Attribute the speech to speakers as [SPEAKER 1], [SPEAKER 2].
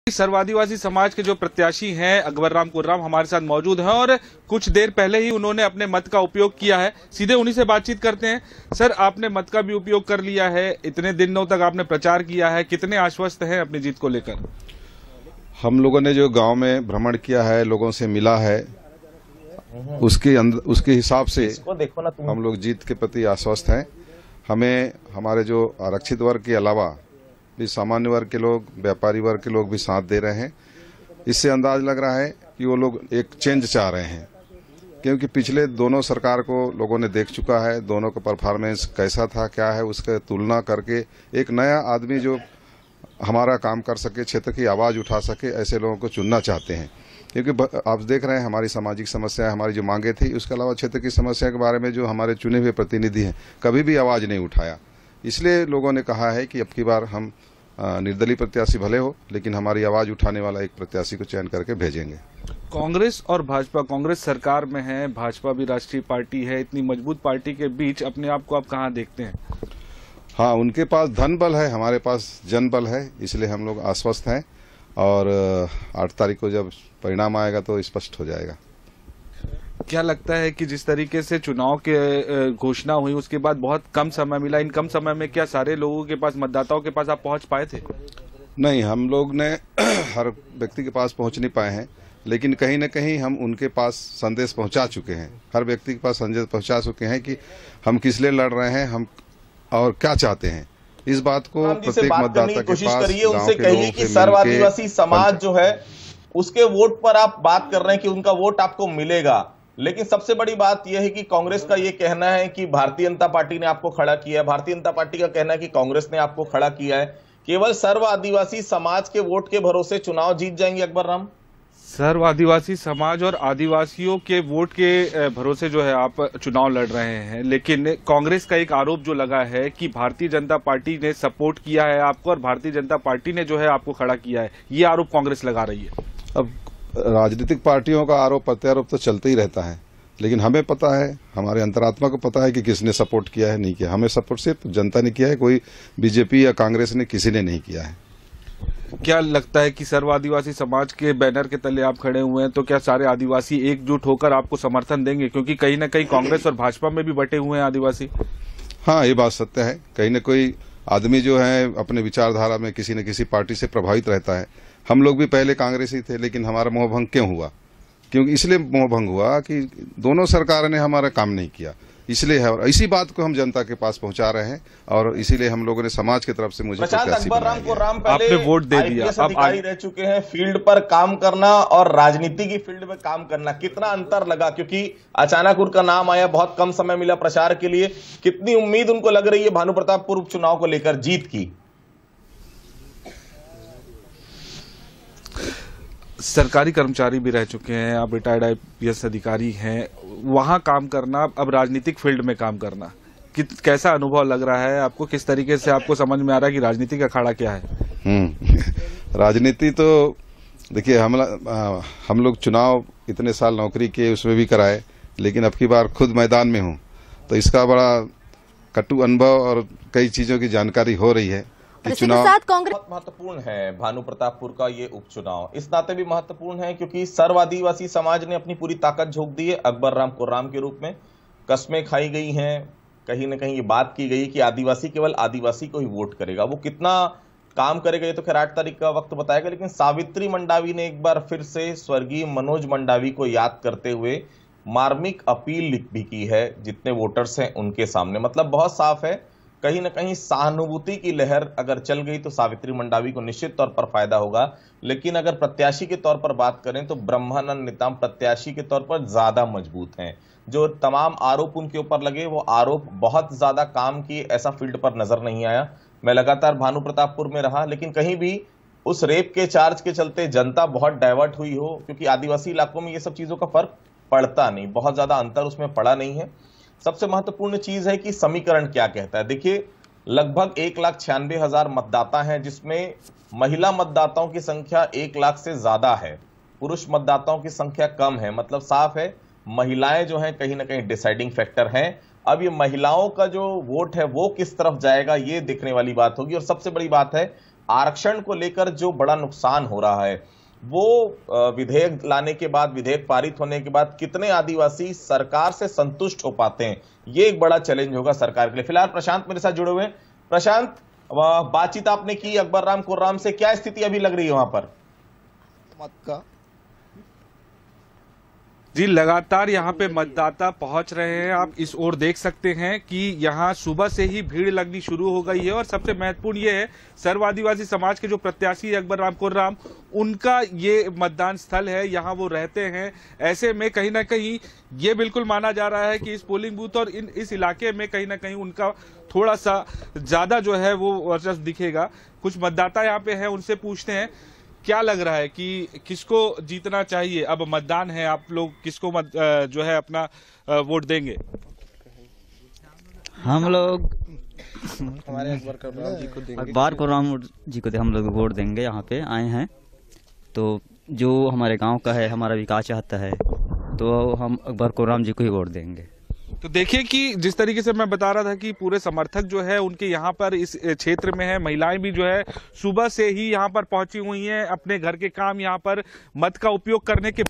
[SPEAKER 1] सर्व आदिवासी समाज के जो प्रत्याशी हैं अकबर राम कुर्राम हमारे साथ मौजूद हैं और कुछ देर पहले ही उन्होंने अपने मत का उपयोग किया है। सीधे उन्हीं से बातचीत करते हैं। सर, आपने मत का भी उपयोग कर लिया है, इतने दिनों तक आपने प्रचार किया है, कितने आश्वस्त हैं अपनी जीत को लेकर?
[SPEAKER 2] हम लोगों ने जो गांव में भ्रमण किया है, लोगों से मिला है, उसके हिसाब से हम लोग जीत के प्रति आश्वस्त हैं। हमें हमारे जो आरक्षित वर्ग के अलावा भी सामान्य वर्ग के लोग, व्यापारी वर्ग के लोग भी साथ दे रहे हैं। इससे अंदाज लग रहा है कि वो लोग एक चेंज चाह रहे हैं, क्योंकि पिछले दोनों सरकार को लोगों ने देख चुका है, दोनों का परफॉर्मेंस कैसा था, क्या है, उसका तुलना करके एक नया आदमी जो हमारा काम कर सके, क्षेत्र की आवाज उठा सके, ऐसे लोगों को चुनना चाहते हैं। क्योंकि आप देख रहे हैं हमारी सामाजिक समस्याएं, हमारी जो मांगे थी, उसके अलावा क्षेत्र की समस्या के बारे में जो हमारे चुने हुए प्रतिनिधि हैं कभी भी आवाज नहीं उठाया। इसलिए लोगों ने कहा है कि अब की बार हम निर्दलीय प्रत्याशी भले हो, लेकिन हमारी आवाज उठाने वाला एक प्रत्याशी को चयन करके भेजेंगे।
[SPEAKER 1] कांग्रेस और भाजपा, कांग्रेस सरकार में है, भाजपा भी राष्ट्रीय पार्टी है, इतनी मजबूत पार्टी के बीच अपने आप को आप कहाँ देखते हैं?
[SPEAKER 2] हाँ, उनके पास धन बल है, हमारे पास जन बल है, इसलिए हम लोग आश्वस्त हैं और 8 तारीख को जब परिणाम आएगा तो स्पष्ट हो जाएगा।
[SPEAKER 1] क्या लगता है कि जिस तरीके से चुनाव के घोषणा हुई उसके बाद बहुत कम समय मिला, इन कम समय में क्या सारे लोगों के पास, मतदाताओं के पास आप पहुंच पाए थे?
[SPEAKER 2] नहीं, हम लोग ने हर व्यक्ति के पास पहुंच नहीं पाए हैं, लेकिन कहीं न कहीं हम उनके पास संदेश पहुंचा चुके हैं। हर व्यक्ति के पास संदेश पहुंचा चुके हैं कि हम किस लिए लड़ रहे हैं, हम और क्या चाहते हैं। इस बात को प्रत्येक मतदाता के पास,
[SPEAKER 3] उनसे कहिए कि सर्व आदिवासी समाज जो है उसके वोट पर आप बात कर रहे हैं कि उनका वोट आपको मिलेगा, लेकिन सबसे बड़ी बात यह है कि कांग्रेस का यह कहना है कि भारतीय जनता पार्टी ने आपको खड़ा किया है, भारतीय जनता पार्टी का कहना है कि कांग्रेस ने आपको खड़ा किया है। केवल सर्व आदिवासी समाज के वोट के भरोसे चुनाव जीत जाएंगे अकबर राम?
[SPEAKER 1] सर्व आदिवासी समाज और आदिवासियों के वोट के भरोसे जो है आप चुनाव लड़ रहे हैं, लेकिन कांग्रेस का एक आरोप जो लगा है कि भारतीय जनता पार्टी ने सपोर्ट किया है आपको और भारतीय जनता पार्टी ने जो है आपको खड़ा किया है, ये आरोप कांग्रेस लगा रही है।
[SPEAKER 2] अब राजनीतिक पार्टियों का आरोप प्रत्यारोप तो चलते ही रहता है, लेकिन हमें पता है, हमारे अंतरात्मा को पता है कि किसने सपोर्ट किया है, नहीं किया। हमें सपोर्ट सिर्फ जनता ने किया है, कोई बीजेपी या कांग्रेस ने किसी ने नहीं किया है।
[SPEAKER 1] क्या लगता है कि सर्व आदिवासी समाज के बैनर के तले आप खड़े हुए हैं, तो क्या सारे आदिवासी एकजुट होकर आपको समर्थन देंगे? क्योंकि कहीं न कहीं कांग्रेस और भाजपा में भी बटे हुए हैं आदिवासी।
[SPEAKER 2] हाँ, ये बात सत्य है। कहीं न कोई आदमी जो है अपने विचारधारा में किसी न किसी पार्टी से प्रभावित रहता है। हम लोग भी पहले कांग्रेस ही थे, लेकिन हमारा मोहभंग क्यों हुआ? क्योंकि इसलिए मोहभंग हुआ कि दोनों सरकार ने हमारा काम नहीं किया, इसलिए है। और इसी बात को हम जनता के पास पहुंचा रहे हैं और इसीलिए हम लोगों ने समाज की तरफ से मुझे
[SPEAKER 3] अकबर राम को राम पहले
[SPEAKER 1] आपने वोट दे दिया,
[SPEAKER 3] अधिकारी रह चुके हैं। फील्ड पर काम करना और राजनीति की फील्ड में काम करना, कितना अंतर लगा? क्योंकि अचानक उनका नाम आया, बहुत कम समय मिला प्रचार के लिए। कितनी उम्मीद उनको लग रही है भानु प्रतापपुर उपचुनाव को लेकर, जीत की?
[SPEAKER 1] सरकारी कर्मचारी भी रह चुके हैं, आप रिटायर्ड IPS अधिकारी हैं, वहां काम करना, अब राजनीतिक फील्ड में काम करना, कैसा अनुभव लग रहा है आपको? किस तरीके से आपको समझ में आ रहा है कि राजनीति का अखाड़ा क्या है?
[SPEAKER 2] राजनीति तो देखिए, हम लोग चुनाव इतने साल नौकरी किए, उसमें भी कराए, लेकिन अब की बार खुद मैदान में हूं, तो इसका बड़ा कटु अनुभव और कई चीजों की जानकारी हो रही है।
[SPEAKER 3] चुनाव बहुत महत्वपूर्ण है भानु प्रतापपुर का ये उपचुनाव, इस नाते भी महत्वपूर्ण है क्योंकि सर्व आदिवासी समाज ने अपनी पूरी ताकत झोंक दी है अकबर राम कुर्राम के रूप में। कस्में खाई गई हैं, कहीं न कहीं ये बात की गई कि आदिवासी केवल आदिवासी को ही वोट करेगा। वो कितना काम करेगा ये तो खैर 8 तारीख का वक्त बताएगा, लेकिन सावित्री मंडावी ने एक बार फिर से स्वर्गीय मनोज मंडावी को याद करते हुए मार्मिक अपील भी की है जितने वोटर्स हैं उनके सामने। मतलब बहुत साफ है, कहीं न कहीं सहानुभूति की लहर अगर चल गई तो सावित्री मंडावी को निश्चित तौर पर फायदा होगा। लेकिन अगर प्रत्याशी के तौर पर बात करें तो ब्रह्मानंद नेताम प्रत्याशी के तौर पर ज्यादा मजबूत हैं। जो तमाम आरोप उनके ऊपर लगे, वो आरोप बहुत ज्यादा काम किए ऐसा फील्ड पर नजर नहीं आया। मैं लगातार भानु प्रतापपुर में रहा, लेकिन कहीं भी उस रेप के चार्ज के चलते जनता बहुत डाइवर्ट हुई हो, क्योंकि आदिवासी इलाकों में ये सब चीजों का फर्क पड़ता नहीं, बहुत ज्यादा अंतर उसमें पड़ा नहीं है। सबसे महत्वपूर्ण चीज है कि समीकरण क्या कहता है। देखिए, लगभग 1,96,000 मतदाता हैं, जिसमें महिला मतदाताओं की संख्या 1 लाख से ज्यादा है, पुरुष मतदाताओं की संख्या कम है। मतलब साफ है, महिलाएं जो हैं कहीं ना कहीं डिसाइडिंग फैक्टर हैं। अब ये महिलाओं का जो वोट है वो किस तरफ जाएगा, ये देखने वाली बात होगी। और सबसे बड़ी बात है आरक्षण को लेकर जो बड़ा नुकसान हो रहा है, वो विधेयक लाने के बाद, विधेयक पारित होने के बाद कितने आदिवासी सरकार से संतुष्ट हो पाते हैं, ये एक बड़ा चैलेंज होगा सरकार के लिए। फिलहाल प्रशांत मेरे साथ जुड़े हुए हैं। प्रशांत, बातचीत आपने की अकबर राम कुर्राम से, क्या स्थिति अभी लग रही है वहां पर?
[SPEAKER 4] मत का
[SPEAKER 1] जी, लगातार यहाँ पे मतदाता पहुंच रहे हैं। आप इस ओर देख सकते हैं कि यहाँ सुबह से ही भीड़ लगनी शुरू हो गई है। और सबसे महत्वपूर्ण ये है, सर्व आदिवासी समाज के जो प्रत्याशी है अकबर राम कुर्राम, उनका ये मतदान स्थल है, यहाँ वो रहते हैं। ऐसे में कहीं ना कहीं ये बिल्कुल माना जा रहा है कि इस पोलिंग बूथ और इस इलाके में कहीं ना कहीं उनका थोड़ा सा ज्यादा जो है वो वर्चस्व दिखेगा। कुछ मतदाता यहाँ पे हैं, उनसे पूछते हैं क्या लग रहा है कि किसको जीतना चाहिए। अब मतदान है, आप लोग किसको जो है अपना वोट देंगे?
[SPEAKER 5] हम लोग हमारे अकबर कुर्राम जी को हम लोग वोट देंगे। यहाँ पे आए हैं तो जो हमारे गांव का है, हमारा विकास चाहता है, तो हम अकबर कुर्राम जी को ही वोट देंगे।
[SPEAKER 1] तो देखिए कि जिस तरीके से मैं बता रहा था कि पूरे समर्थक जो है उनके यहाँ पर इस क्षेत्र में है। महिलाएं भी जो है सुबह से ही यहाँ पर पहुंची हुई हैं, अपने घर के काम यहाँ पर मत का उपयोग करने के